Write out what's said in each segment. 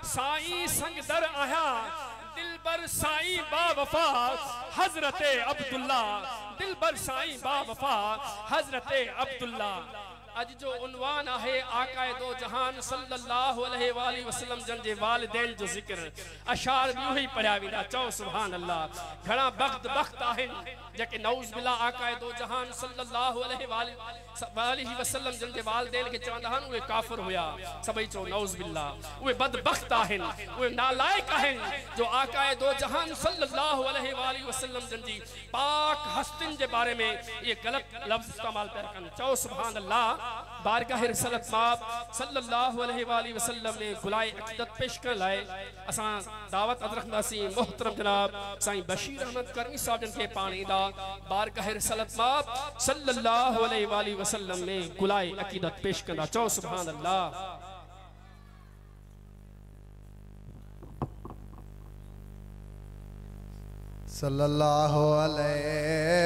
साईं संगदर आया दिलबर साईं बावफा हजरते अब्दुल्ला दिलबर साईं बावफा हजरते अब्दुल्ला। अज जो उन्वान है आकाए दो जहान सल्लल्लाहु अलैहि वसल्लम जन जे वालिदैन जो जिक्र अशार भी वही पढ़िया विदा चओ सुभान अल्लाह। घणा बख्त आहिन जेके नौज बिल्ला आकाए दो जहान सल्लल्लाहु अलैहि वसल्लम जन जे वालिदैन के चवंदा हन उहे काफिर हुया सभई चो नौज बिल्ला। उहे बदबख्त आहिन उहे नालायक आहिन जो आकाए दो जहान सल्लल्लाहु अलैहि वसल्लम जन जी पाक हस्तिन जे बारे में ये गलत लफ्ज इस्तेमाल कर कन चओ सुभान अल्लाह। बारगाह रिसालत माब सल्लल्लाहु अलैहि वसल्लम ने गुलाए अक़ीदत पेश कर लाए असा दावत अदरखंदासी मोहतरम जनाब साईं बशीर अहमद करमी साहब जन के पानी दा बारगाह रिसालत माब सल्लल्लाहु अलैहि वसल्लम ने गुलाए अक़ीदत पेश करना चओ सुभान अल्लाह। सल्लल्लाहु अलैहि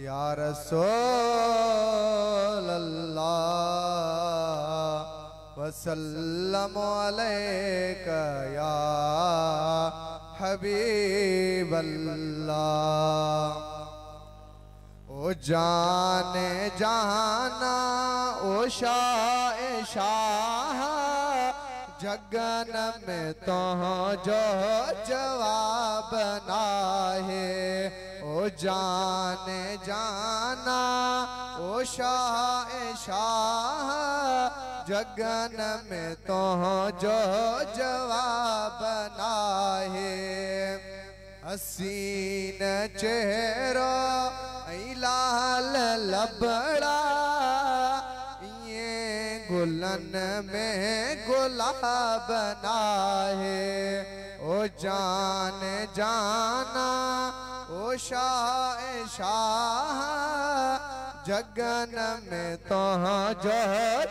या रसूल अल्लाह वसल्लम अलैका या हबीब अल्लाह। ओ जाने जाना ओ शाह जगन में तो जो जवाब ना है। ओ जाने जाना ओ शाह जगन में तो जो जवाब ना है। हसीन चेहरा लाल लबड़ा ये गुलन में गुलाब ना है। ओ जान जाना ओ शाह जगन में तो जो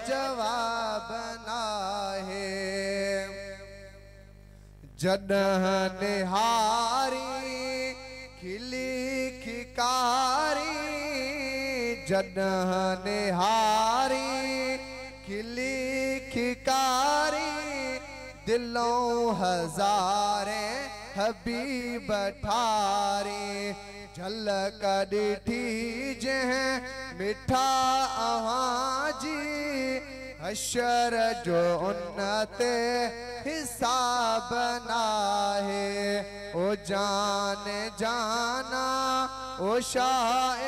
जवाब ना है। जडह निहारी खिली खिकारी जडह निहारी खिली खिकारी दिलों हजारे हबीब ठारी। झलक डिठी जह मिठा आवाजी हशर जो उन्नते हिसाब ना है। ओ जान जाना ओ शाह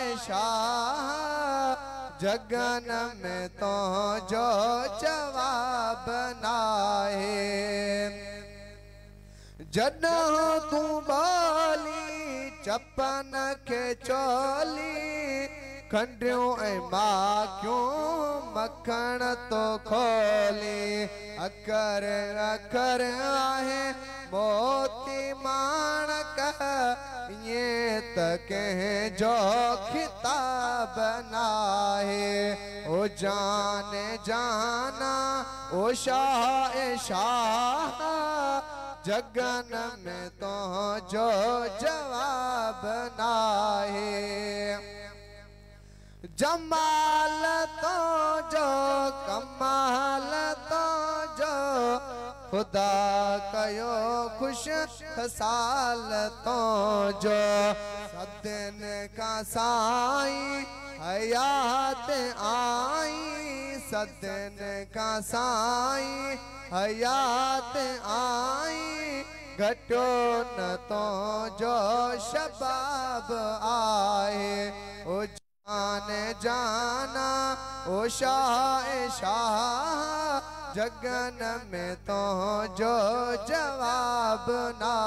जगन में तो जो जवाब ना है। जडह तू बोली चपन के चोली खंडियों ऐं माखियों मखण तो खोली। अकर अकर आहे मोती माणक ये त कहीं जो खिताब ना है। ओ जान जाना ओ शाह जगन में तो जो जवाब ना है। जमाल तो जो कमाल तो जो खुदा कयो खुश खसाल तो जो सदन का साई हयात आई सदन का साई हयात आई घटो न तो जो शबाब आए। ओ जान जाना ओ शाह जगन में तो जो जवाब ना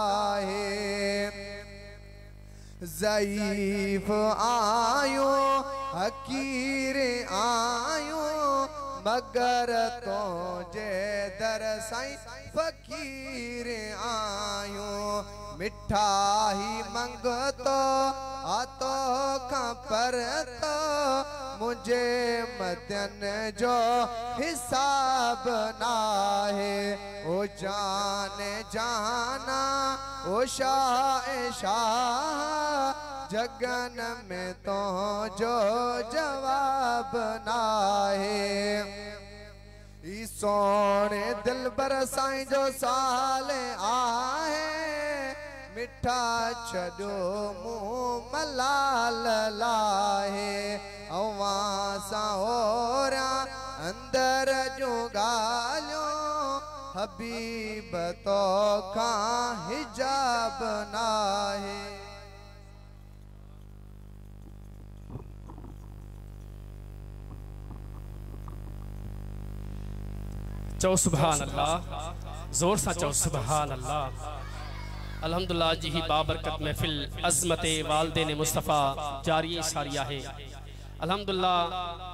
है। ज़ईफ आयो हकीर आयो मगर तो जे दर साईं फकीर आयो। मिठा ही मंगतो आतो का पर तो मुझे मदन जो हिसाब ना है। ओ जान जाना ओ शाह जगन में तो जो जवाब ना है। सोने दिल बर साईं जो साल आहे मिठा छॾो मुंह मलाल लाहे अवां सां होरा अंदर जो ॻाल्हियूं हबीब तो खां हिजाब नाहे। चओ सुभान अल्लाह, जोर सा चओ सुभान अल्लाह। अल्हम्दुलिल्लाह जी ही बाबरकत महफिल अज़मत वालदेन मुस्तफ़ा जारी सारी है। अल्हम्दुलिल्लाह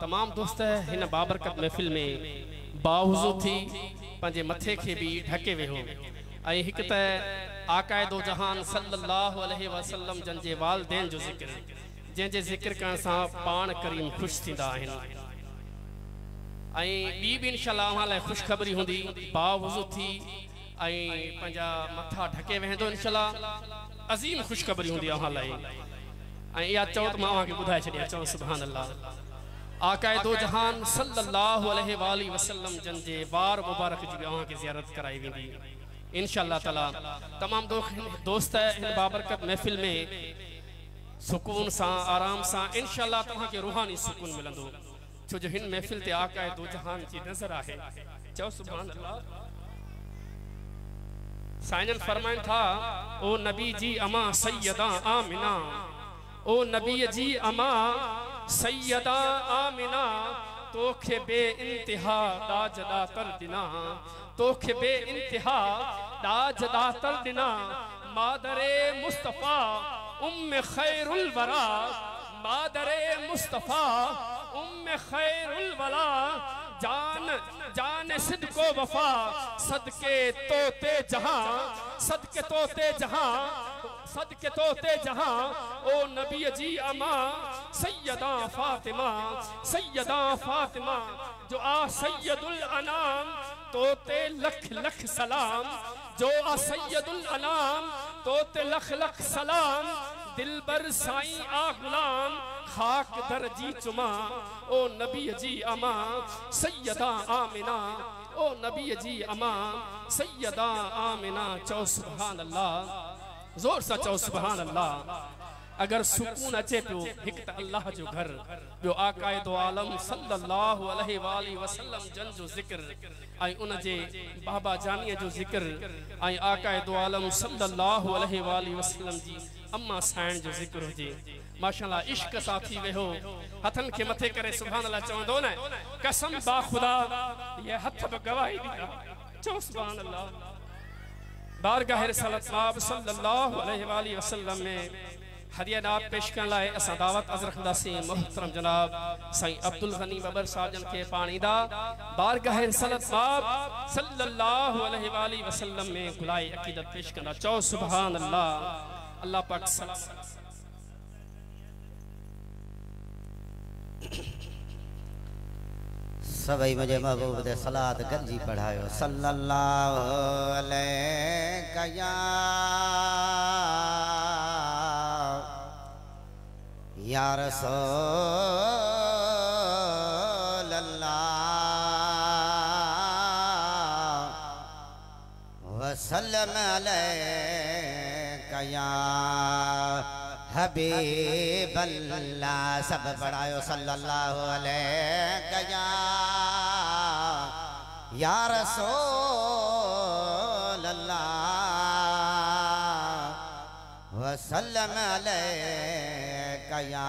तमाम दोस्त हिन बाबरकत महफिल में बावजू थी पंहिंजे मथे के भी ढके वेहो ऐं हिकु त आकाए दो जहान सल्लल्लाहु अलैहि वसल्लम जन जे वालदेन जो ज़िक्र जंहिंजे ज़िक्र करण सां पाण करीम ख़ुशि थींदा आहिनि ऐं ॿी बि इंशाअल्लाह अव्हां लाइ ख़ुशख़बरी हूंदी बावजू थी ऐं पंहिंजा मथा ढके वेंदो इंशाअल्लाह अज़ीम ख़ुशख़बरी हूंदी अव्हां लाइ ऐं इहा चओ त मां अव्हांखे ॿुधाए छॾियां। चओ सुभान अल्लाह। आकाए दो जहान सल्लल्लाहु अलैहि वसल्लम जन जे बार मुबारक जी अव्हांखे ज़ियारत कराई वेंदी इंशाअल्लाह ताला। तमाम दोस्त हिन बाबरकत महफिल में सुकून सां आराम सां इंशाअल्लाह तव्हांखे रूहानी सुकून मिलंदो छो जो हिन महफिल ते आकाए दो जहान जी नज़र आहे। चओ सुभान अल्लाह। साईं फरमाइन था ओ नबी जी अमा सैयदा आमिना, ओ नबी जी अमा सैयदा आमिना तोखे बे इंतहा दाजदा तर दिना, तोखे बे इंतहा दाजदा तर दिना मादरे मुस्तफा उम्मे खैरुल वरा, मादरे मुस्तफा उम्मे खैरुल वरा जान जान सिद्को वफा सदके तोते जहां, सदके तोते जहां, सदके तोते जहां ओ नबी जी अमा सैयदा फातिमा, सैयदा फातिमा जो आ सैयदुल अनाम तोते लख लख सलाम, जो आ सैयदुल अनाम तोते लख लख सलाम दिलबर साईं आ गुलाम खाक दरजी चुमा ओ नबी जी अमा सैयदा आमिना, ओ नबी जी अमा सैयदा आमिना। चौ सुभान अल्लाह। जोर सा चौ सुभान अल्लाह। अगर सुकून अचे पियो हिकु त अल्लाह जो घर, ॿियो आकाए दो आलम सल्लल्लाहु अलैहि वसल्लम जन जो ज़िक्र ऐं उन जे बाबा जानीअ जो ज़िक्र ऐं आकाए दो आलम सल्लल्लाहु अलैहि वसल्लम जी अम्मा साइण जो ज़िक्र हुजे। माशाअल्लाह इश्क सां थी वेहो हथनि खे मथे करे सुभान अल्लाह चवंदो न कसम बा खुदा ये हथ बि गवाही ॾींदा। चओ सुभान अल्लाह। बारगाह रिसालत माब सल्लल्लाहु अलैहि वसल्लम में हदिया नात पेश करण लाइ असां दावत अर्ज़ रखंदासीं मोहतरम जनाब साईं अब्दुल गनी बबर साहब जन खे पाणीदा बारगाह रिसालत माब सल्लल्लाहु अलैहि वसल्लम में गुलाए अकीदत पेश कंदा। चओ सुभान अल्लाह। अल्लाह पाक सभई मुझे महबूब दे सलात गंजी पढ़ायो सल्लल्लाहु अलैहि या रसूल अल्लाह वसल्लम अलैका या हबीब अल्लाह। सब पढ़ायो सल्लल्लाहु अलैका या रसूल अल्लाह वसल्लम अलैका या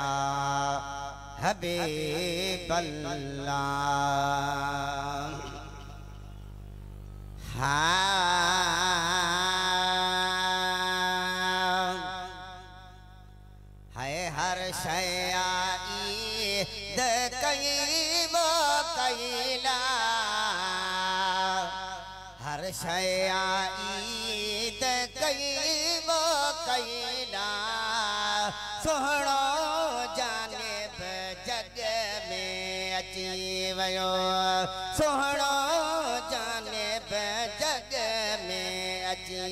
हबीब अल्लाह। हर शया ईद कई वो कैला, हर शया ईद कई वो कैला सोहणो जानिब जग में अची वयो, सोहणो जानिब जग में अची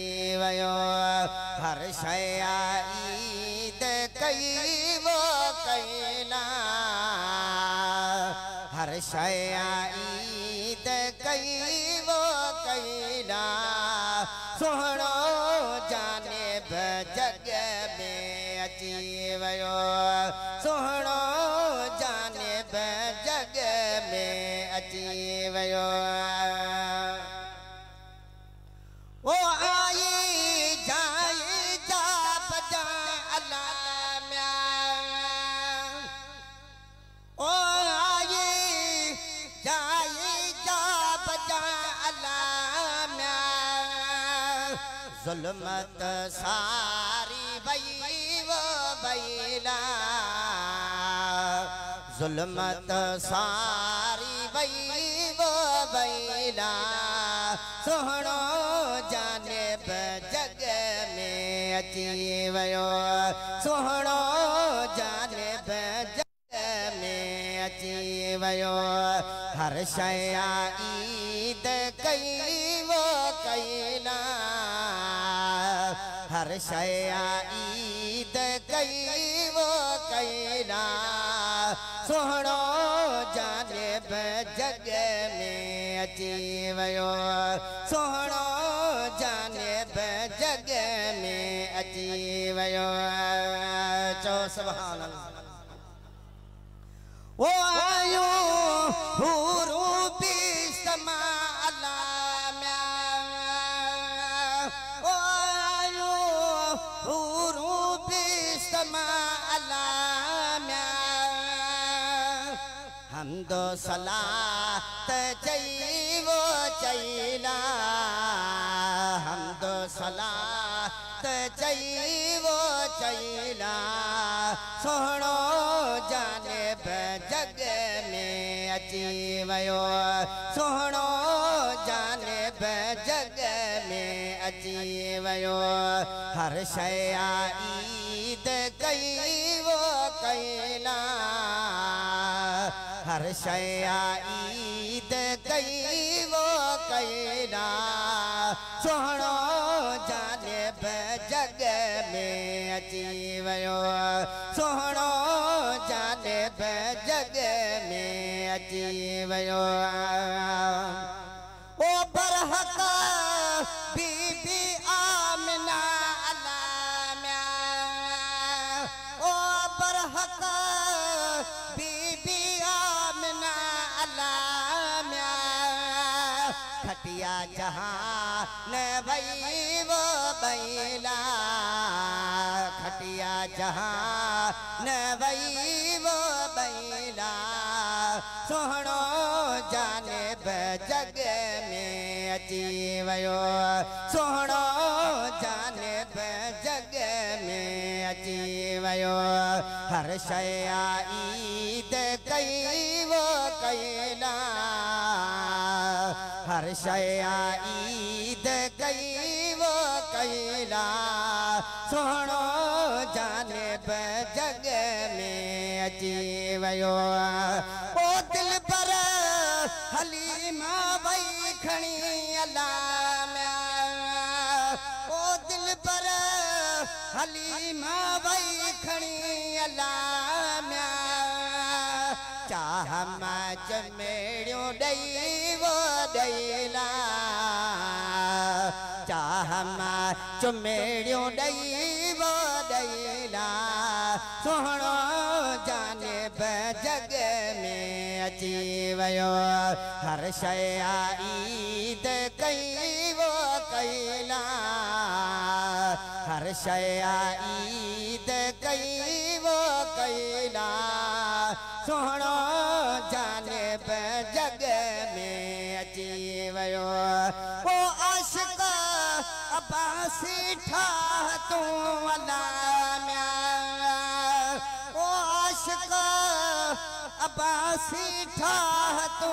वयो। हर शया ईद कई वो कैला, हर शया ईद कई वो कैला सोहणो जानिब जग में अची वयो सोहणो जानिब जग में अची वयो ओ आई जाई जा बजा अल्लाह म्या ओ आई जाई जा बजा अल्लाह म्या जुल्मत सारी वई वो बैला जुल्मत सारी वई वो बैला सोहणो जानिब जग में अची वयो सोहणो जानिब जग में अची वयो हर शया ईद कई वो कैला हर शया ईद कई वो कैला सोहणो जानिब जग में अची वयो सोहणो जानिब जग में अची वयो चो सुभान अल्लाह ओ आयो हुरू बिस्मा अल्लाह म्या ओ आयो हुरू बिस्मा अल्लाह म्या हमदो सलात चई वो चैला हमदो सलात चई वो चैला सोहणो जानिब जग में अची वयो सोहणो जानिब जग में अची वयो हर शया ईद कई वो कैला हर शया ईद कई वो कैला सोहणो जानिब जग में अची वयो सोहणो जानिब जग में अची वयो ओ बरहक बीबी आमिना अल्लाह म्या ओ बरहक बीबी आमिना अल्लाह म्या खटिया जहां न भई वो बैला खटिया जहां न भई वो बैला सोहणो जानिब जग में अची वयो सोहणो जानिब जग में अची वयो हर शया ईद कई वो कैला हर शया ईद कई वो कैला सोहणो जानिब जग में अची वयो ओ दिल पर हलीमा वई खणी अल्लाह म्या ओ दिल पर हलीमा वई खणी अल्लाह म्या चाह मच मेड़ियों ॾेई वो ॾेला चाह मच मेड़ियों ॾेई वो ॾेला सोहणो जानिब जग में अची वयो हर शया ईद कई वो कैला हर शया ईद कई वो कैला सोहणो जानिब जग में अची वयो ओ आशिक अब्बासी ठाह तू अल्लाह म्या ओ आशिक अब्बासी ठाह तू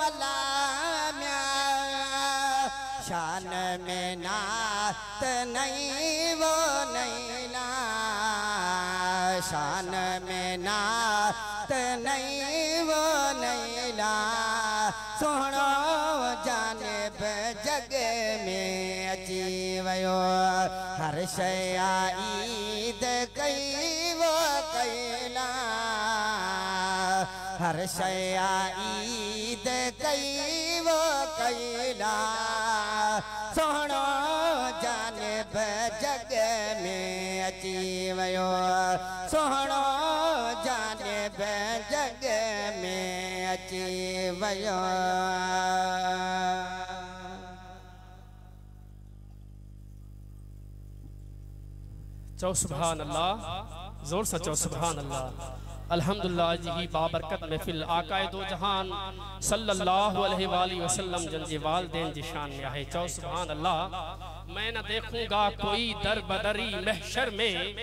अल्लाह म्या शान में नात नहीं वो नैला शान में नात नहीं वो नैला सोहणो जानिब जग में अची वयो हर शया ईद कई वो कैला हर शया ईद कई वो कैला सोहणो जानिब जग में अची वयो सोहणो जानिब जग में अची वयो चौ सुभान अल्लाह, जोर से चौ सुभान अल्लाह। अल्हम्दुलिल्लाह जी बाबरकत महफिल आकाए दो जहान सल्लल्लाहु अलैहि वसल्लम जंजे वालदैन जी शान में आहे। चौ सुभान अल्लाह। मैं न देखूंगा कोई दर बदरी महशर में,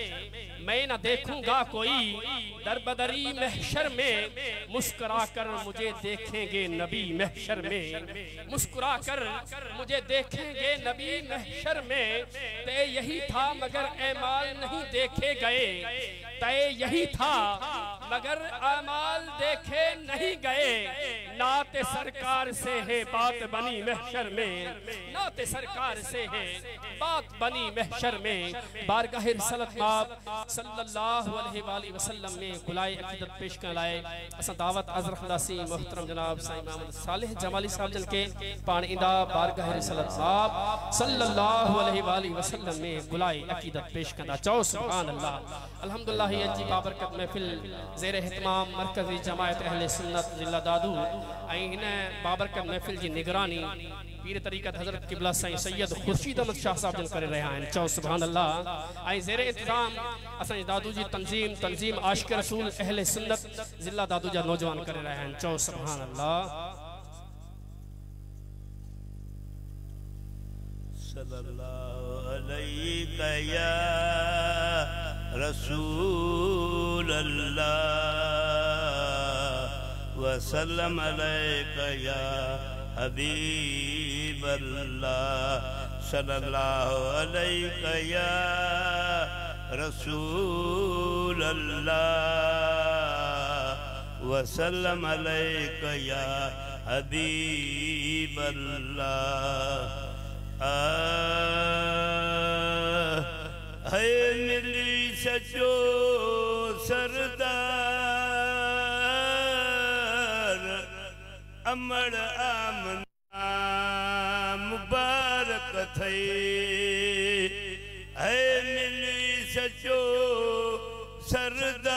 मैं न देखूंगा कोई दर बदरी महशर में, मुस्कुरा कर मुझे देखेंगे नबी महशर में, मुस्कुरा कर मुझे देखेंगे नबी महशर में। तय यही था मगर ऐमाल नहीं देखे गए, तय यही था मगर अमाल देखे नहीं गए। नाते सरकार से है बात बनी महशर में, नाते सरकार से है बात बनी महशर में। बारगाह रिसालत माब सल्लल्लाहु अलैहि वसल्लम में गुलाए अकीदत पेश कर लाए असा दावत अज़र खलासी मोहतरम जनाब साईं मोहम्मद सालिह जमाली साहब जन के पान इंदा बारगाह रिसालत माब सल्लल्लाहु अलैहि वसल्लम में गुलाए अकीदत पेश करना। चौ सुभान अल्लाह। अल्हम्दुलिल्लाह अजी बाबरकत महफिल ज़ेर एहतमाम मरकज़ी जमायत अहले सुन्नत जिला दादू ऐं हिन बाबरकत महफिल की निगरानी पीर तरीक़त हज़रत क़िबला साईं सैयद खुर्शीद अहमद शाह साहब जन करे रहा हैं। चौ सुभान अल्लाह। ऐं ज़ेर इंतज़ाम असांजे दादू जी तंजीम आशिक़ रसूल अहले सुन्नत जिला दादू जा नौजवान करे रहा हैं। चौ सुभान अल्लाह। सल्लल्लाहु अलैहि या रसूल अल्लाह वसल्लम अलैका या हबीब अल्लाह सल्लल्लाहु अलैका या रसूल अल्लाह वसल्लम अलैका या हबीब अल्लाह। है मिली सचो सरदार अमर आमना मुबारक थे। है मिली सचो सरदार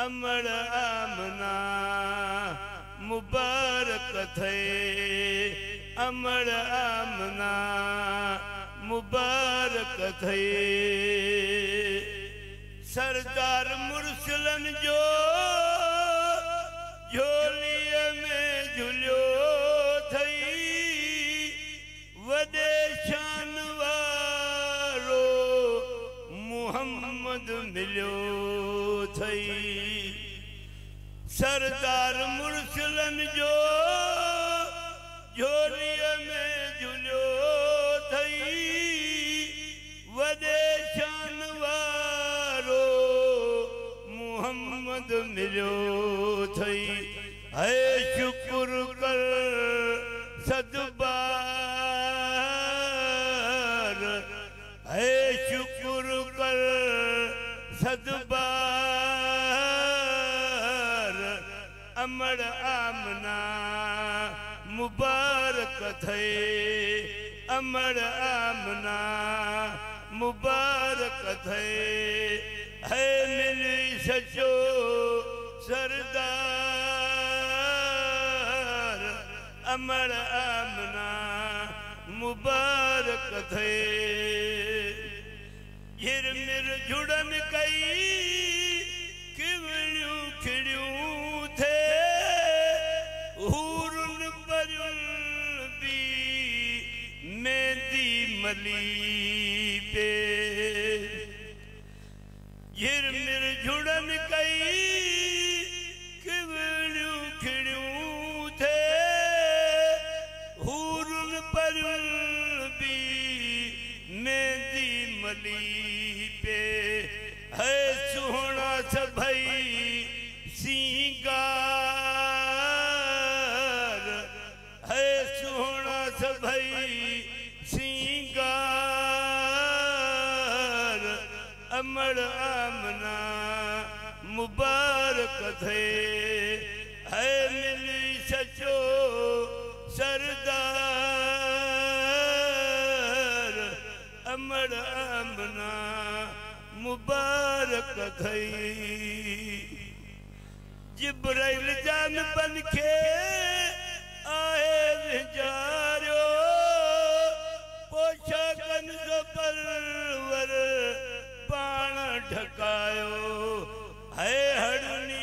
अमर आमना मुबारक थे। अमर आमना मुबारक थे। सरदार मुरसलन जो झोलीअ में झुलियो थई, वॾे शान वारो मुहम्मद मिलियो थई। सरदार मुरसलन जो झोलीअ में झुलियो थई, वॾे शान वारो मुहम्मद मिलियो थई। है शुक्र कर सदबार, है शुक्र कर सदबार अमर आमना मुबारक थे। अमर आमना मुबारक थे। है मिली सचो सरदार अमर आमना मुबारक थे। झिरमिर जुड़न कई किवड़ियूं खिड़ियूं थे, हूरुन परुन भी मेहंदी मली पे। झिरमिर जुड़न कई किवड़ियूं खिड़ियूं थे, हूरुन परुन भी मेहंदी मली पे। है सुहना सभई सिंगार, है सुहना सभई सिंगार अमर आमना मुबारक थे है मिली सचो सरदार अमर आमना मुबारक थई जिब्राइल जान बन के आए जारो पोछा कंज परवर पाण ढकायो है हड़नी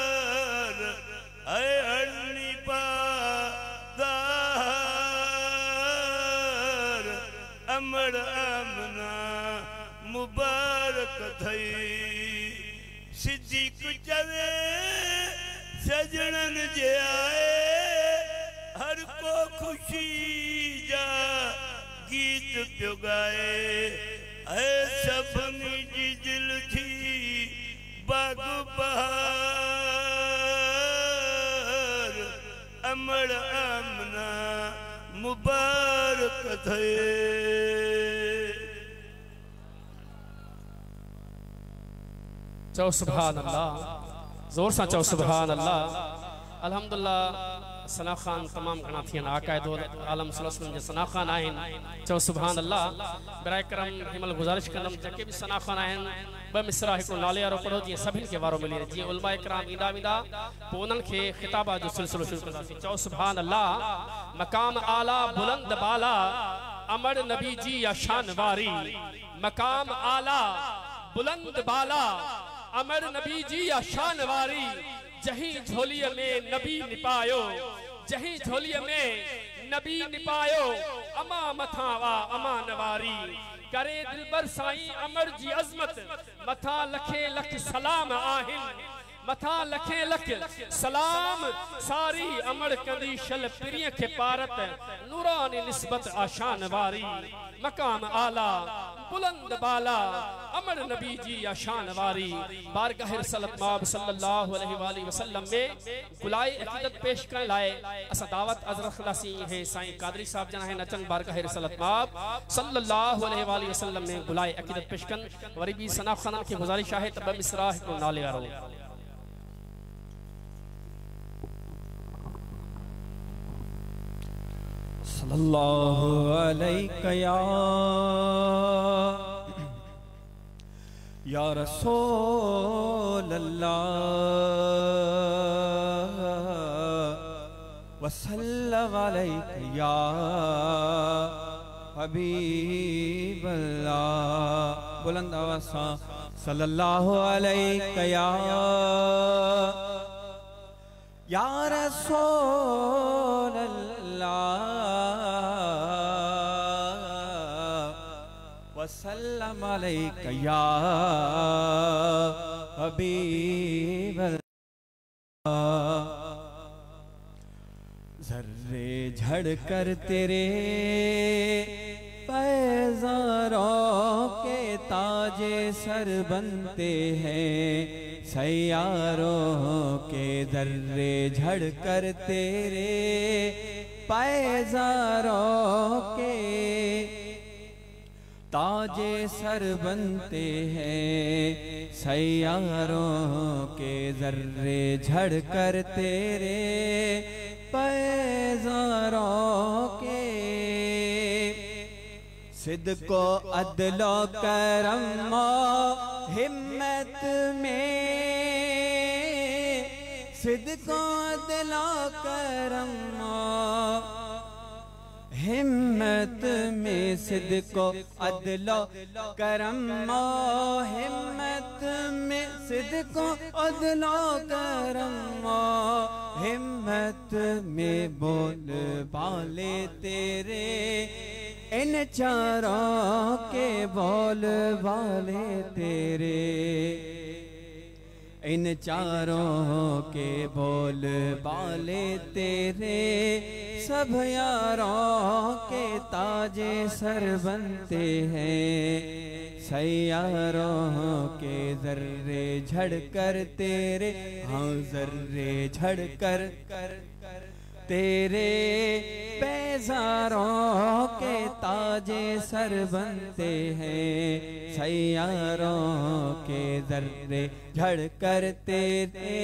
पादार है हड़नी पादार अमर आमना मुबारक थई सिद्दीक चवे सजणन जे आए हर को खुशी जा गीत पियो गाए है सभनी जी दिल थी बाग बहार अमर आमना मुबारक थे चौ सुभान अल्लाह जोर सा चौ सुभान अल्लाह अल्हम्दुलिल्लाह सना खान तमाम घणा थियन आकायद आलम सल्लल्लाहु जे सना खान आहिन चौ सुभान अल्लाह बराए करम हिमल गुजारिश कंदम जके भी सना खान आहिन ब मिसरा हिकड़ो नाले वारो पढ़ो जी सभिन के वारो मिली जी उलमा इकराम ईंदा विंदा पो उनन के खिताबा जो सिलसिलो शुरू कंदासी चौ सुभान अल्लाह मकाम आला बुलंद बाला अमर नबी जी या शान वारी मकाम आला बुलंद बाला अमर नबी जी या शान वारी जही झोलिया में नबी निपायो जही झोलिया में नबी निपायो अमा मथा वा अमा नवारी करे दिलबर साईं अमर जी अजमत मथा लखे लख सलाम आहिन मथा लखे लख सलाम सारी अमर कंदी शल प्रिय के पारत नूरानी निस्बत आशान वारी मकाम आला बुलंद बाला अमर नबी जी आशान वारी बारगाह रसूलत माब सल्लल्लाहु अलैहि वसल्लम में गुलाए अकीदत पेश करने लाए असा दावत अजरत खलासी है साईं कादरी साहब जना है नचन बारगाह रसूलत माब सल्लल्लाहु अलैहि वसल्लम में गुलाए अकीदत पेश कन वरी भी सना खान की गुजारिश है तब मिसरा को नाले वारो सल्लल्लाहु अलैहि या रसूल अल्लाह वसल्लम अलैहि या हबीब अल्लाह बुलंद आवाज़ से सल्लल्लाहु अलैहि या रसूल वसल्लम अलैका या हबीब अल्लाह जर्रे झड़ कर तेरे पैज़ारों के ताजे सर बनते हैं सैयारों के जर्रे झड़ कर तेरे पैज़ारों के ताजे सर बनते हैं सैयारों के जर्रे झड़ कर तेरे पैज़ारों के सिद्को अदलो करम हिम्मत में सिद्को अदलो करम हिम्मत में सिद्को अदलो करम हिम्मत में सिद्को अदलो करम हिम्मत में बोल बाले तेरे इन चारों के बोल बाले तेरे इन चारों के बोल बाले तेरे सब यारों के ताजे सर बनते हैं सैयारों के जर्रे झड़ कर तेरे हाँ जर्रे झड़ कर तेरे पैजारों के ताजे सर बनते हैं, सैयारों के जर्रे झड़ कर तेरे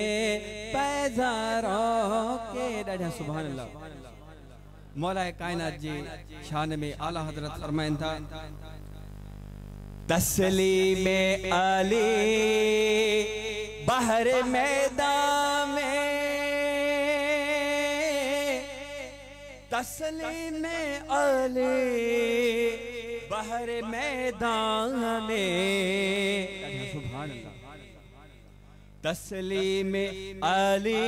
पैजारों के। ॾाढा सुभान अल्लाह। मौला कायनात जी शान में आला हजरत फरमाइन था, तस्लीमे अली बहर मैदान में, तस्लीमे अली बहर मैदान में। सुभान अल्लाह। तस्लीमे अली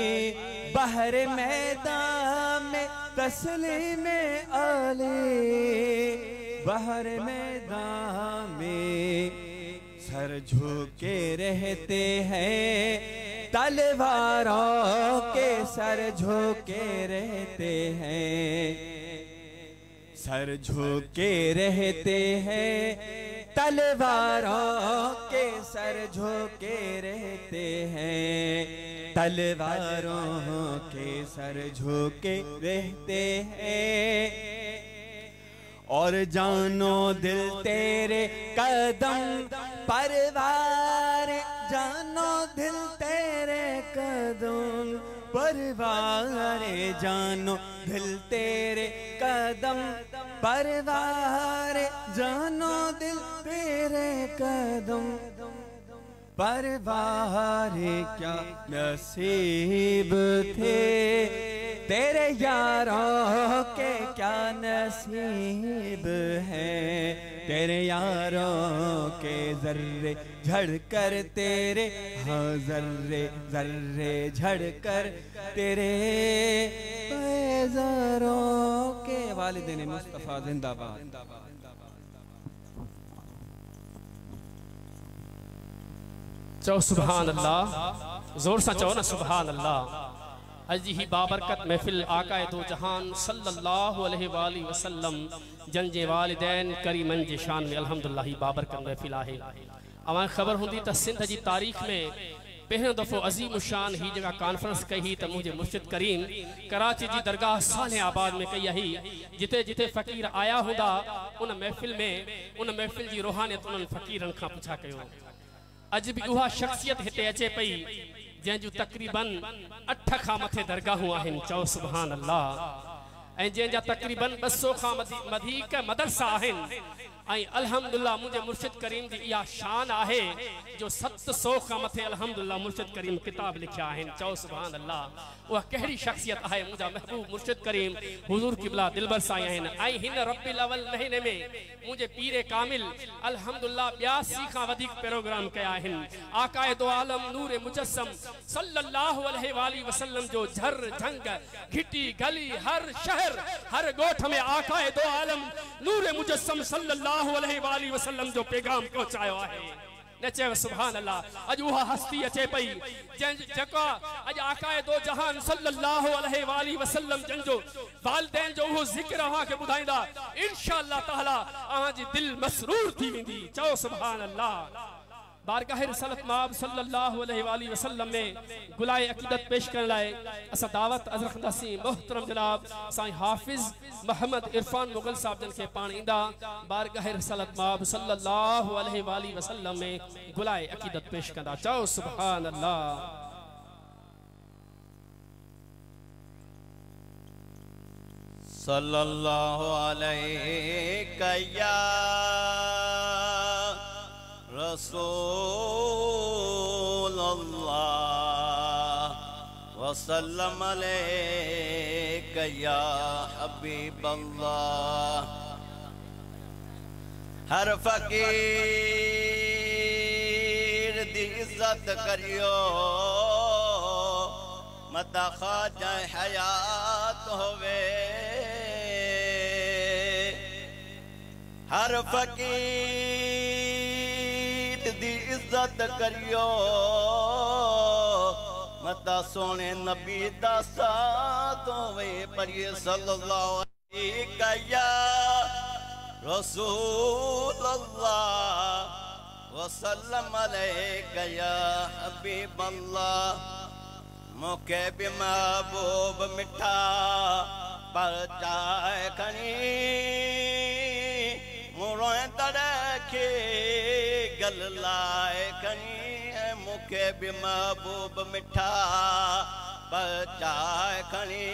बहर मैदान में, तस्लीमे अली बहर मैदान में, सर झुके रहते हैं तलवारों के, सर झुके रहते हैं, सर झुके रहते हैं तलवारों के, सर झुके रहते हैं तलवारों के, सर झुके रहते हैं। और जानो दिल तेरे कदम परवार, जानो दिल तेरे कदम परवार, जानो दिल तेरे कदम परवार, जानो दिल तेरे कदम परवार। क्या नसीब थे तेरे यारों के, क्या नसीब है तेरे यारों के, जर्रे झड़ कर तेरे, हाँ जर्रे जर्रे झड़ कर तेरे पैजारों के। वालिदैन मुस्तफा जिंदाबाद। चो सुभान अल्लाह, जोर सा चो ना सुभान अल्लाह। अजी ही बाबरकत महफिल आकाए दो जहान सल्लल्लाहु अलैहि वसल्लम जंजे वालिदैन करीमन जे शान में अल्हम्दुलिल्लाह ही बाबरकत महफिल आहे। अवां खबर हुंदी त सिंध जी तारीख़ में पहिरियों दफ़ो अज़ीम शान ही जगह कॉन्फ्रेंस कही त मुझे मुर्शिद करीम कराची जी दरगाह साले आबाद में कई ही, जिते जिते फ़कीर आया हुंदा उन महफिल में उन महफिल जी रूहानियत उन फ़कीरन खां पुछा कयो। अज भी उहा शख्सियत हिते अचे पई जंहिंजूं तक़रीबन 8 खां मथे दरगाहूं आहिनि। चओ सुभान अल्लाह। ऐं जंहिंजा तक़रीबन 200 खां वधीक मदरसा आहिनि। ऐं अल्हम्दुलिल्लाह मुझे मुर्शिद करीम जी इहा शान आहे जो 700 खां मथे अल्हम्दुलिल्लाह मुर्शिद करीम किताब लिखिया आहिनि। चओ सुभान अल्लाह। उहा कहिड़ी शख्सियत आहे मुंहिंजा महबूब मुर्शिद करीम हुजूर क़िबला दिलबर साईं आहिनि। ऐं हिन रब्बिल अवल महीने में मुझे पीरे कामिल अल्हम्दुलिल्लाह 82 खां वधीक प्रोग्राम कया आहिनि। आकाए दो आलम नूर मुजस्सम सल्लल्लाहु अलैहि वसल्लम जो झर झंग घिटी गली हर शहर हर गोठ में आकाए दो आलम नूर मुजस्सम सल्लल्लाहु अलैहि वसल्लम जो पैगाम पहुंचायो आहे। नचे सुभान अल्लाह। अज उहा हस्ती अचे पई जका अज आकाए दो जहान सल्लल्लाहु अलैहि वसल्लम जंजो वालिदैन जो वो जिक्र अहां के बुधाइंदा इंशाअल्लाह ताला अहां जी दिल मसरूर थी वेंदी। चओ सुभान अल्लाह। बारगाह रसूलत माब सल्लल्लाहु अलैहि वसल्लम में गुलाए अकीदत पेश करने लाए असा दावत अजरखदासी मोहतरम जनाब साईं हाफिज मोहम्मद इरफान मुगल साहब जन के पाण इंदा बारगाह रसूलत माब सल्लल्लाहु अलैहि वसल्लम में गुलाए अकीदत पेश कंदा। चओ सुभान अल्लाह। सल्लल्लाहु अलैहि या रसूल अल्लाह वसल्लम अलैका या हबीब अल्लाह। हर फकीर दी इज्जत करियो मता ख्वाजा हयात होवे। हर फकीर दी इज्जत करियो मता सोने नबी दा साथ होवे। पढ़िए सल्लल्लाहु अलैहि या रसूल अल्लाह वसल्लम अलैका या हबीब अल्लाह। मूंखे बि महबूब मिठा पर चाहे खणी मुरोईंदड़ खे गल लाए खणी मूंखे बि महबूब मिठा पर चाहे खणी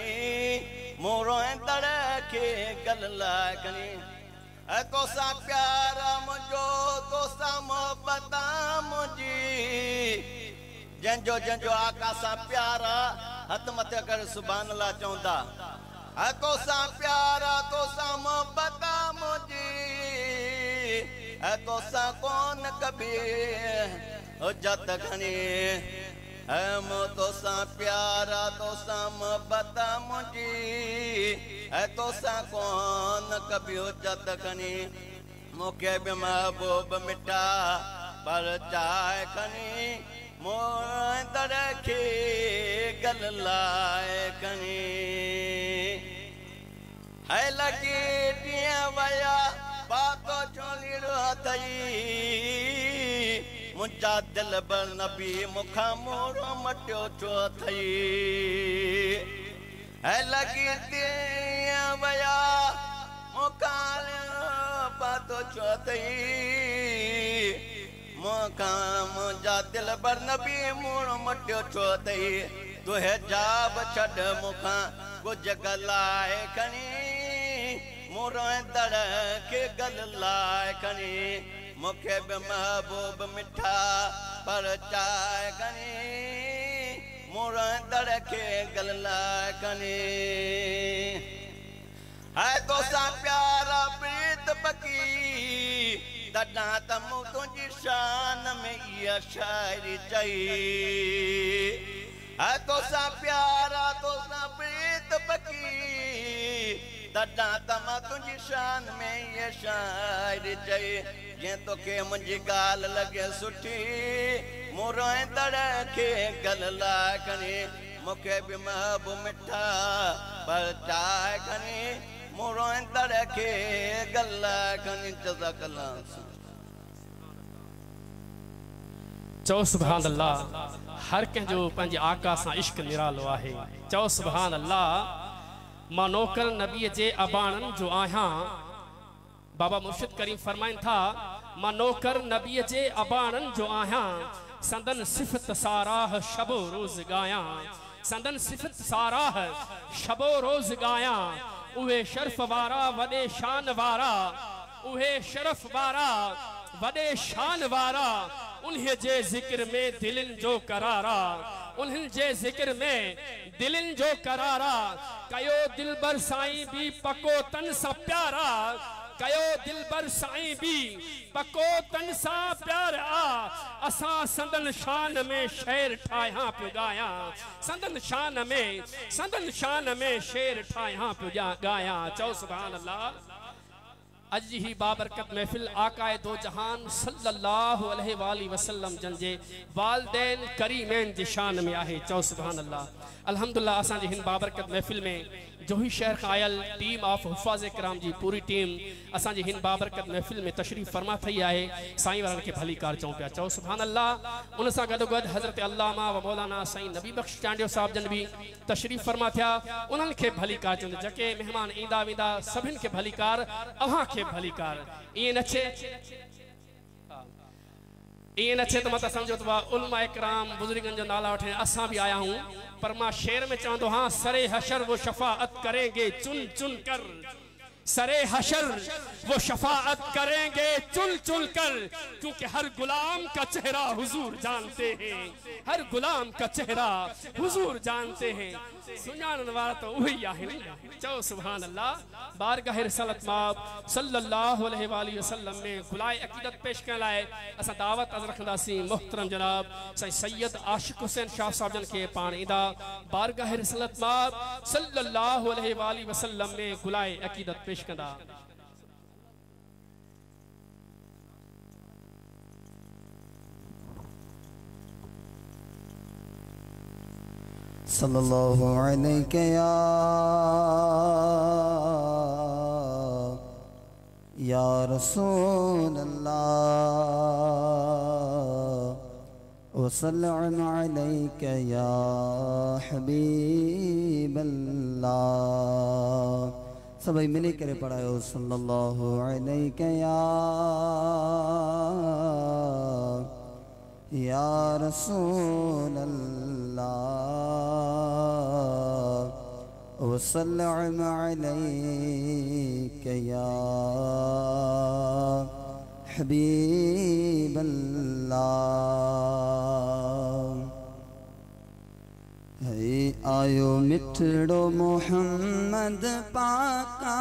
मुरोईंदड़ खे गल लाए खणी तोसां प्यारा मुंहिंजो तोसां मोहबत मुंहिंजी जंहिंजो आका सां प्यारा हथ मथे कर सुभान अल्लाह चवंदा तोसां प्यारा तोसां मोहबत मुंहिंजी तोसां कोन कभी हुजत खणी तोसां प्यारा तोसां मोहबत मुंहिंजी तोसां कोन कभी हुजत खणी मूंखे बि महबूब मिठा पर चाहे खणी मोईंदड़ खे गल लाए खणी है लॻी ॾींहं वया पातो चोलीड़ो अथई मुंहिंजा दिल बर नबी मूंखां मोरो मटियो छो अथई है लॻी ॾींहं वया मूंखां पातो छो अथई मुंहिंजा दिल बर नबी मोरो मटियो छो अथई तूं हिजाब छॾ मूंखां कुझु गलाए खणी मुरोईंदड़ खे गल लाए खणी मूंखे बि महबूब मिठा पर चाहे खणी मुरोईंदड़ खे गल लाए खणी है तोसां प्यारा प्रीत बकी तॾां त मूं तुंहिंजी शान में इहा शाइरी चई है तोसां प्यारा तोसां प्रीत बकी तॾां त मां तुंहिंजी शान में इहा शाइरी चई जीअं तोखे मुंहिंजी ॻाल्हि लॻे सुठी मुरोईंदड़ खे गल लाए खणी मूंखे बि महबूब मिठा पर चाहे खणी मुरोईंदड़ खे गल लाए खणी जज़ाकल्लाह चओ सुभान अल्लाह हर कंहिंजो पंहिंजे आका सां इश्क निरालो आहे चओ सुभान अल्लाह मां नौकर नबीअ जे अबाणनि जो आहियां बाबा मुर्शिद करीम फरमाइनि था मां नौकर नबीअ जे अबाणनि जो आहियां संदन सिफ़त साराह शबो रोज़ गायां संदन सिफ़त साराह शबो रोज़ गायां उहे शर्फ वारा वॾे शान वारा उहे शरफ वारा वॾे शान वारा उन्हीअ जे ज़िक्र में दिलनि जो करारा उन्हनि जे ज़िक्र में दिलनि जो करारा कयो दिलबर साईं भी पको तन सां प्यारा कयो दिलबर साईं भी पको तन सां प्यारा असां संदन शान में शेर ठाहियां पियो ॻायां संदन शान में शेर ठाहियां पियो ॻायां चओ सुभान अल्लाह अज ही बाबरकत महफिल आकाए दो जहान सल्लल्लाहु अलैहि वसल्लम जन जे वालदैन करीमैन जी शान में आहे चओ सुभान अल्लाह अल्हम्दुलिल्लाह असां जी हिन बाबरकत महफिल में जोही शहर का आयल टीम ऑफ हुफ़ाज़ कराम जी पूरी टीम असां जी हिन बाबरकत महफिल में तशरीफ़ फरमा थई आहे साईं वारनि खे भली कार चऊं पिया चओ सुभान अल्लाह उन सां गॾोगॾु हज़रत अल्लामा व मौलाना साईं नबी बख्श चांडियो साहब जन भी तशरीफ़ फरमा थिया उन्हनि खे भली कार चवंदा जेके मेहमान ईंदा वेंदा सभिनि खे भली कार अव्हां खे भली कार ईअं न थिए तो मत समझो तो उलमा इकराम बुजुर्गन जो नाला उठे असा भी आया हूँ पर मां शेर में चाहूँ हाँ सरे हशर वो शफाअत करेंगे चुन चुन कर सरे हशर वो शफाअत करेंगे चुन चुन कर क्योंकि हर गुलाम का चेहरा हुजूर जानते हैं हर गुलाम का चेहरा हुजूर जानते हैं सुञाणन वारा तो वही आहिनि चओ सुभान अल्लाह बारगाह रिसालत माब सल्लल्लाहु अलैहि वसल्लम में गुलाए अकीदत पेश करण लाइ असां दावत अर्ज़ रखंदासीं मोहतरम जनाब साईं सैयद आशिक हुसैन शाह साहब जन के पाण ईंदा बारगाह रिसालत माब सल्लल्लाहु अलैहि वसल्लम में गुलाए अकीदत पेश कंदा सल्लल्लाहु अलैहि या रसूल अल्लाह वसल्लम अलैका या हबीबल्लाह। सभी मिली करे पढ़ायो सल्लल्लाहु अलैका या रसूल अल्लाह। वसल्लम अलैका या हबीबल्लाह। है आयो मिठड़ो मोहम्मद पाका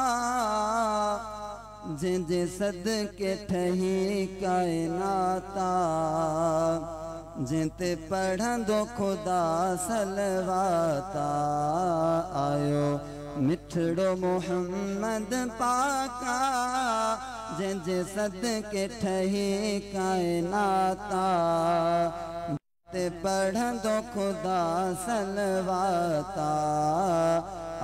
जंहिंजे सदके ठही कायनाता। जंहिं ते पढ़ंदो ख़ुदा सलवाता। आयो मिठड़ो मोहम्मद पाका जंहिंजे सदके ठही कायनाता। ते पढ़ंदो ख़ुदा सलवाता।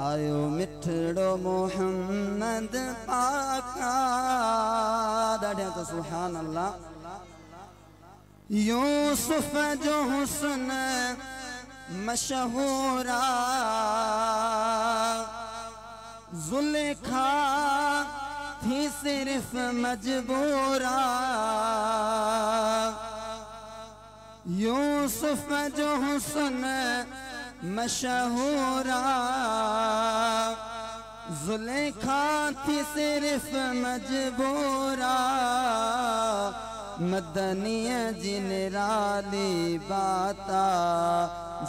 आयो मिठड़ो मोहम्मद पाका। ॾाढा त सुभान अल्लाह। यूसुफ जो हुस्न मशहूरा ज़ुलेखा थी सिर्फ मजबूरा। यूसुफ जो हुस्न मशहूरा ज़ुलेखा थी सिर्फ मजबूरा। मदनीअ जी निराली बाता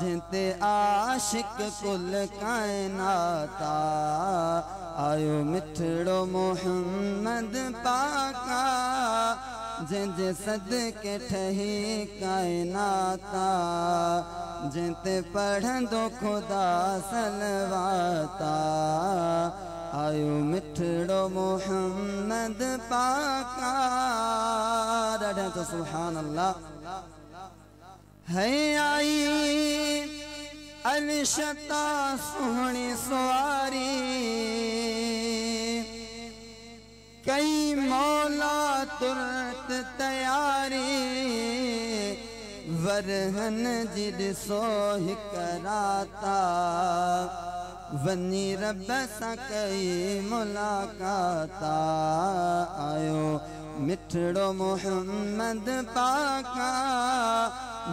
जंहिंते आशिक कुल कायनाता। आयो मिठड़ो मोहम्मद पाका जंहिंजे सदके ठही कायनाता। जंहिंते पढ़ंदो ख़ुदा सलवाता। आयो मिठड़ो मोहम्मद पाका। ॾाढा त सुभान अल्लाह। है आई अलशता सुहिणी सुवारी कई मौला तुरत तयारी। वरहन जी ॾिसो हिक राता वनी रब सां कई मुलाकाता। आयो मिठड़ो मोहम्मद पाका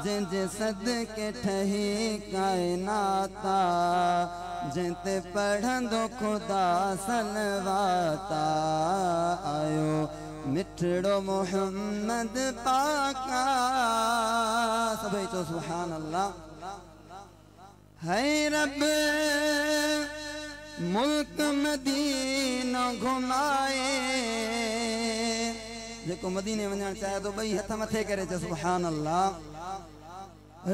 जंहिंजे सदके ठही कायनाता। जंहिंते पढ़ंदो ख़ुदा सलवाता। आयो मिठड़ो मोहम्मद पाका। सभी चो सुभान अल्लाह। है रब मुल्क मदीना घुमाए। जेको मदीने वञण चाहे तो ॿई हथ मथे करे चए सुभान अल्लाह।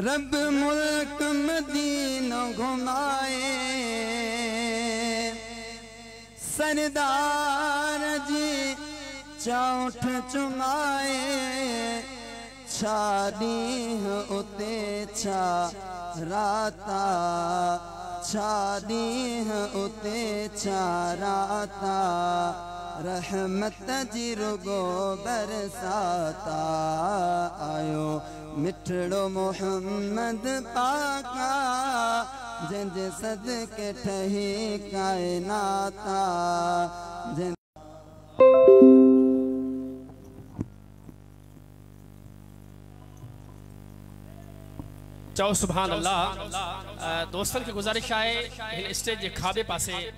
रब मुल्क मदीना घुमाए सरदार जी चौठ चुमाए। छा ॾींहुं उते छा राता। छा ॾींहुं उते छा राता। रहमत जी रुगो बरसाता। आयो मिठड़ो मोहम्मद पाका जंहिंजे सदके ठही कायनाता। चओ सुभान अल्लाह। दोस्तन की गुजारिश है इन स्टेज के खाबे पासे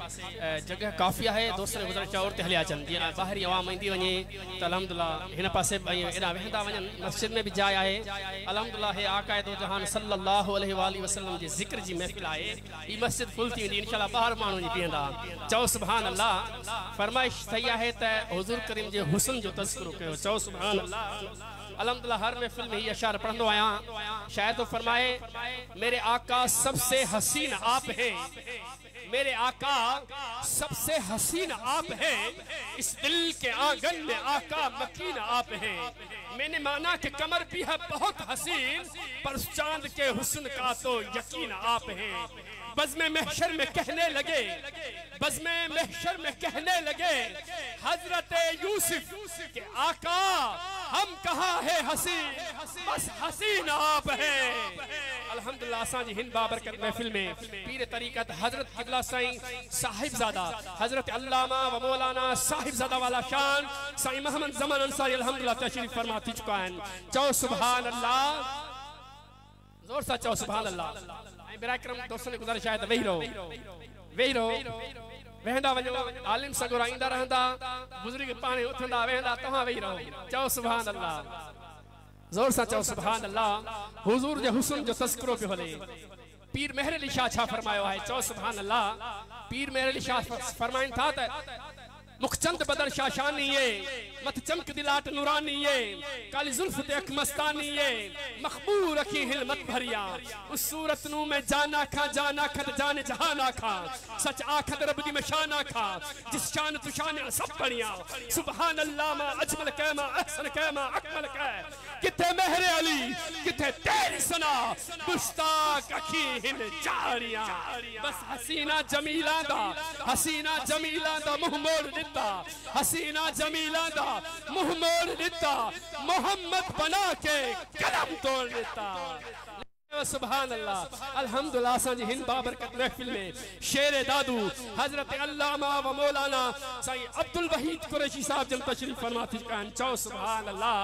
जगह काफ़ी है। दोस्तन की गुजारिश और ते हलिया अचनि जीअं ॿाहिरि आवाम ईंदी वञे त अल्हम्दुलिल्लाह हिन पासे एॾा वेंदा वञनि। मस्जिद में भी जाइ आहे अल्हम्दुलिल्लाह। हे आक़ाए दो जहान सल्लल्लाहु अलैहि वसल्लम जे ज़िक्र जी महफ़िल आहे। ई मस्जिद फुल थी वेंदी इंशाअल्लाह। ॿाहिरि माण्हू जी बीहंदा। चओ सुभान अल्लाह। फरमाइश थी आहे त हुज़ूर करीम जे हुस्न जो तज़किरो कयो। चओ सुभान अल्लाह। अल्हम्दुलिल्लाह हर महफिल में ये अशार पढ़ंदो आया। शायद तो फरमाए मेरे आका सबसे हसीन आप हैं। मेरे आका सबसे हसीन आप हैं। इस दिल के आंगन में आका मकीन आप हैं। मैंने माना कि कमर भी है बहुत हसीन पर उस चांद के हुस्न का तो यकीन आप हैं। बज़्म महशर में कहने लगे, बज़्म महशर में कहने लगे हजरत यूसुफ के आका हम कहाँ है हसी, बस हसीना आप है। अल्हम्दुलिल्लाह असांजी हिंद बाबरकत महफिल में पीर तरीक़त हजरत क़िबला साईं साहिबजादा हजरत अल्लामा व मौलाना साहिबजादा वाला शान साईं मोहम्मद ज़मान अंसारी अल्हम्दुलिल्लाह तशरीफ फरमा थी चुका है। चओ सुभान अल्लाह, जोर सा चओ सुभान अल्लाह। बिराकरम दोस्तों ने गुज़ारिश है वेही रहो, वेही रहो, वेहंदा वञो, आलिम सगुरा ईंदा रहंदा, बुजुर्ग पाणे उथंदा वेहंदा, तव्हां वेही रहो। चओ सुभान अल्लाह, जोर सा चओ सुभान अल्लाह। हुजूर जे हुस्न जो तज़किरो पियो हले। पीर मेहर अली शाह छा फरमायो है, चओ सुभान अल्लाह। पीर मेहर अली शाह फरमाइन था त मुखचंद बदर शाशानी ये मत चमक दिलाट नूरानी ये काली जुल्फ ते अख मस्तानी ये मखबूर अखी हिलमत भरिया उस सूरत नू मैं जाना खा जाने जहाना खा सच आखद रब दी मैं शाना खा जिस शान तू शान सब बढ़िया सुभान अल्लाह मा अजमल कैमा अहसन कैमा अकमल कै किथे मेहर अली किथे तेरी सना मुश्ताक अखी हिल जारिया बस हसीना जमीला दा मुंह मोड़ हसीना जमीला दा मुंह मोड़ देता मोहम्मद बना के कदम तोड़ देता। सुभान अल्लाह। अल्हम्दुलिल्लाह असांजी हिंद बाबरकत महफिल में शेर दादू हजरत अल्लामा व मौलाना साईं अब्दुल वहीद कुरैशी साहब जन तशरीफ फरमा थी कान। चओ सुभान अल्लाह,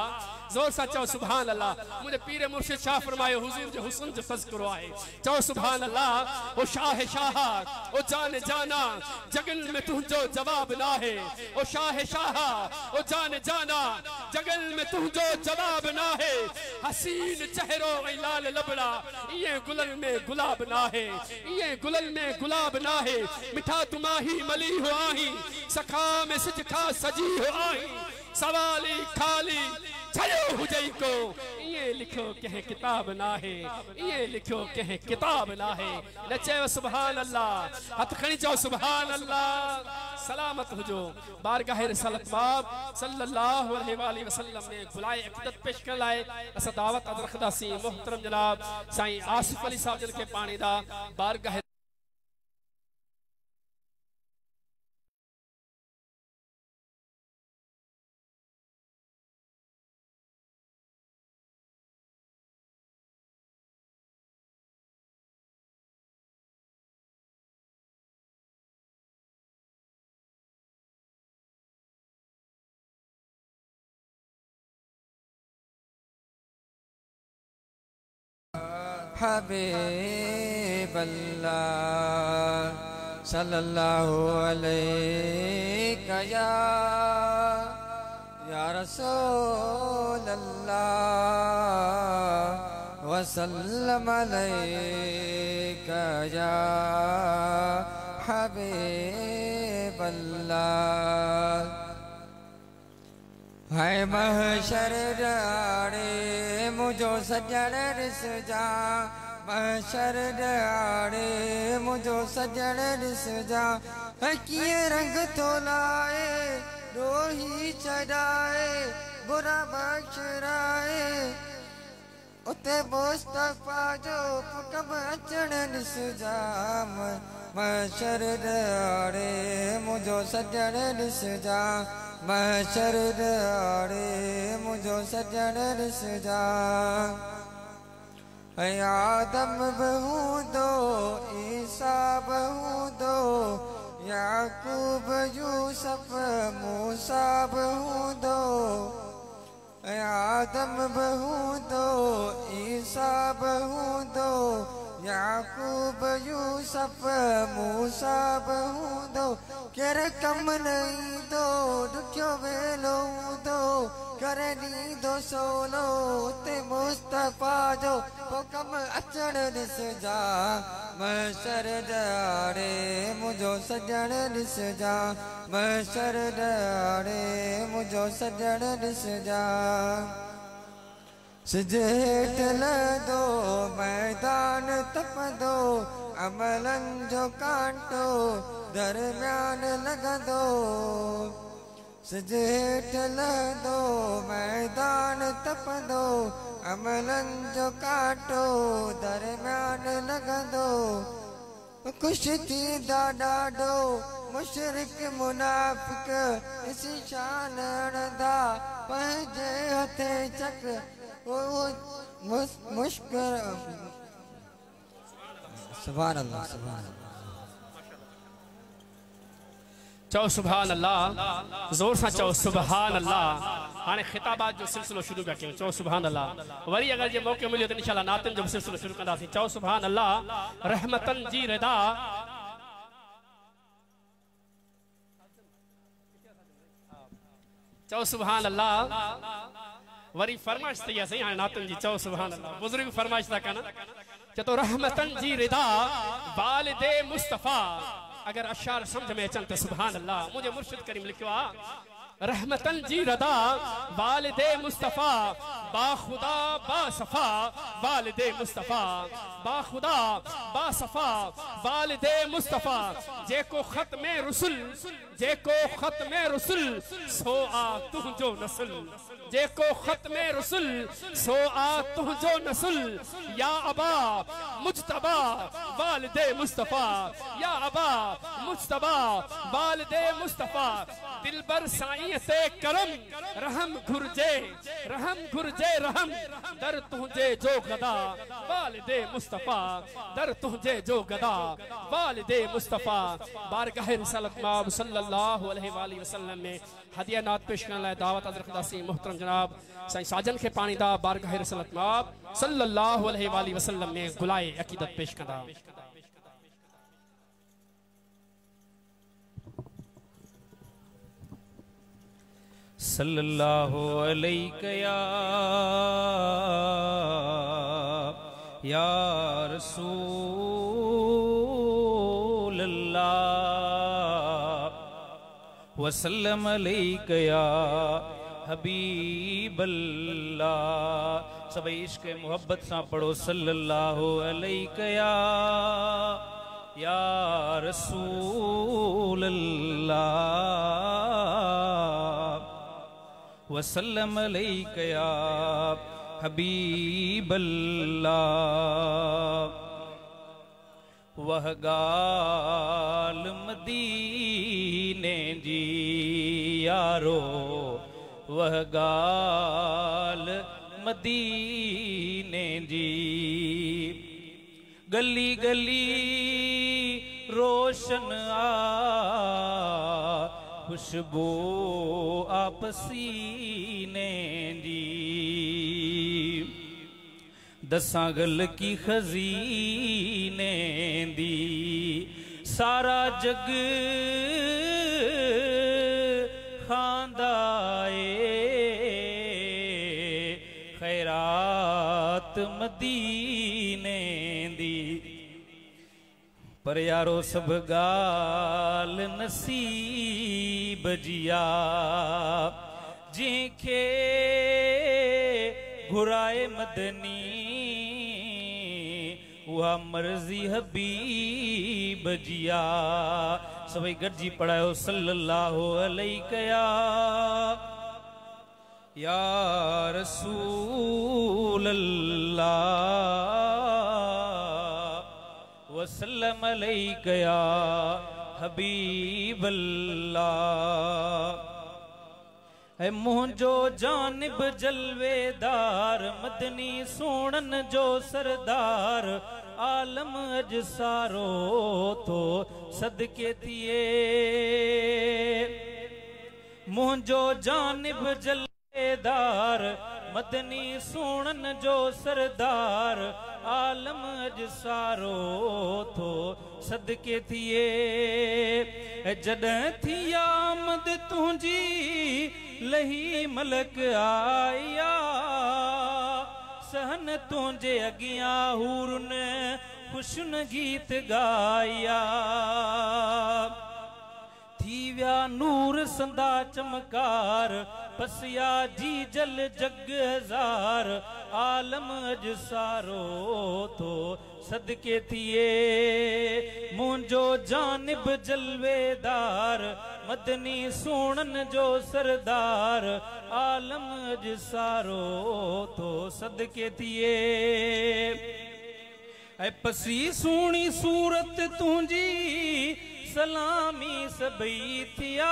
जोर सा चओ सुभान अल्लाह। मुझे पीर मुर्शिद शाह फरमायो हुजूर जो हुस्न जो तज़किरो है। चओ सुभान अल्लाह। ओ शाह शाहा ओ जान जाना जगल में तुझो जवाब ना है। ओ शाह शाहा ओ जान जाना जगल में तुझो जवाब ना है। हसीन चेहरो ऐ लाल लबड़ा ये गुलन में गुलाब ना है, ये गुलन में गुलाब ना है। मिठा तुमाही मली हो आही सखा में सिजखा सजी हो आही सवाली खाली छयो हुजई को ये लिखो कह किताब ना है, ये लिखो कह किताब ना है। नचे सुभान अल्लाह, हथ खणी चो सुभान अल्लाह। सलामत हुजो बारगाह रिसालत बाब सल्लल्लाहु अलैहि वसल्लम ने बुलाए इक़्तिदात पेश कर लाए अस दावत अद रखदासी मोहतरम जनाब साईं आसिफ अली साहब जन के पानी दा बारगाह हबीब अल्लाह सल्लल्लाहु अलैहि या रसूल अल्लाह वसल्लम अलैका या हबीब अल्लाह। है महशर डारे मुझो सजण ॾिस जा, महशर डारे मुझो सजण ॾिस जा। कीअं रंग थो लाए रोही चढ़ाए बुरा बख़्शराए उते मुस्तफ़ा जो हुक्म अचण ॾिस जा। महशर डारे मुझो सजण ॾिस जा, महशर डारे मुझो सजण ॾिस जा। आदम बि हूंदो ईसा बि हूंदो याकूब यूसुफ मूसा बि हूंदो। आदम बि हूंदो ईसा बि हूंदो याकूब यूसुफ मूसा बि हूंदो। केर कम न ईंदो ॾुखियो वेलो हूंदो करे ॾींदो सोलो ते मुस्तफ़ा जो पोइ कम अचण ॾिस जा। महशर डारे मुझो सजण ॾिस जा, महशर डारे मुझो सजण ॾिस जा। सिज हेठ लहंदो मैदान तपंदो अमलनि जो कांटो दरम्यान लॻंदो। सिज हेठ लहंदो मैदान तपंदो अमलनि जो कांटो दरम्यान लॻंदो। कुश्ती दाडो मुशरिक मुनाफिक इसी शान दा पंजे हथे चक्र वो मुश्किल सुभान अल्लाह सुभान अल्लाह चओ सुभान अल्लाह जोर सां चओ सुभान अल्लाह हाणे खिताबात जो सिलसिलो शुरू पिया कयूं चओ सुभान अल्लाह वरी अगर जे मौक़ो मिलियो त इंशाअल्लाह नातिन जो सिलसिलो शुरू कंदासीं चओ सुभान अल्लाह रहमतन जी रिदा चओ सुभान अल्लाह वरी फरमाइश थी आहे हाणे नातिन जी चओ सुभान अल्लाह बुजुर्ग फरमाइश था कन चतो रहमतन जी रिदा वालिदे मुस्तफा अगर अशार समझ में अचन तो सुभान अल्लाह मुझे मुर्शिद करीम लिखियो आ रहमतन जी रदा वालिदे मुस्तफा बा खुदा बा सफा वालिदे मुस्तफा बा खुदा बा सफा वालिदे मुस्तफा जेको खत में रसूल जेको खत में रसूल सो आ तुझो नस्ल जेको खत में रसूल सो आ तुझो नस्ल या अबा मुज्तबा वालिदे मुस्तफा या अबा मुज्तबा वालिदे मुस्तफा दिलबर साईं से करम रहम घुरजे रहम दर तुझे जो गदा वालिदे मुस्तफा दर तुझे जो गदा वालिदे मुस्तफा बारगाह रिसालत माब सल्लल्लाहु अलैहि वसल्लम में हदिया नात पेश करने लाए दावत हज़रत दासी मोहतरम जनाब साईं साजन के पानी दा बारगाह रिसालत माब सल्लल्लाहु अलैहि वसल्लम में गुलाए अकीदत पेश कंदा सल्लल्लाहु अलैहि या रसूल अल्लाह वसल्लम अलैहि या हबीब अल्लाह सब इश्क मोहब्बत सा पढ़ो सल्लल्लाहु अलैहि या रसूल अल्लाह वसल्लम अलैहि या हबीब अल्लाह वह गाल मदीने जी यारो वह गाल मदीने जी गली गली रोशन आ खुशबू आपसीने जी दसा गल की खजीने दी सारा जग खांदाए खैरात मदीने दी पर यारो सब गाल नसीब जिया जिनखे घुराए मदनी वह मर्जी हबीब जिया सभी गड्जी पढ़ायो सल्लल्लाहु अलैहि या रसूल अल्लाह वसल्लम अलैहि या हबीब अल्लाह है मुंजो जानिब जलवेदार मदनी सोनन जो सरदार आलम अज सारो तो सदके थिए मुंजो जानिब जलवेदार मदनी सोनन जो सरदार आलम अज सारो तो सदके थिए जड थी आमद तुझी लही मलक आया सहन तुझे अगिया हूरन खुशन गीत गाया थी व्या नूर संदा चमकार पसिया जी जल जग हजार आलम अज सारो तो सदके थिए मुंजो जानिब जलवेदार मदनी सोनन जो सरदार आलम अज सारो तो सदके थिए ऐ पसी सोनी सूरत तुंजी सलामी सबई थिया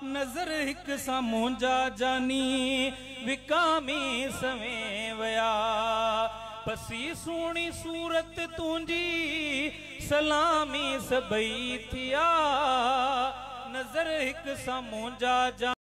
नजर हिक सा मुंजा जानी विकामी सवें वया पसी सोनी सूरत तुंजी सलामी सबई थिया नजर हिक सा मुंजा जानी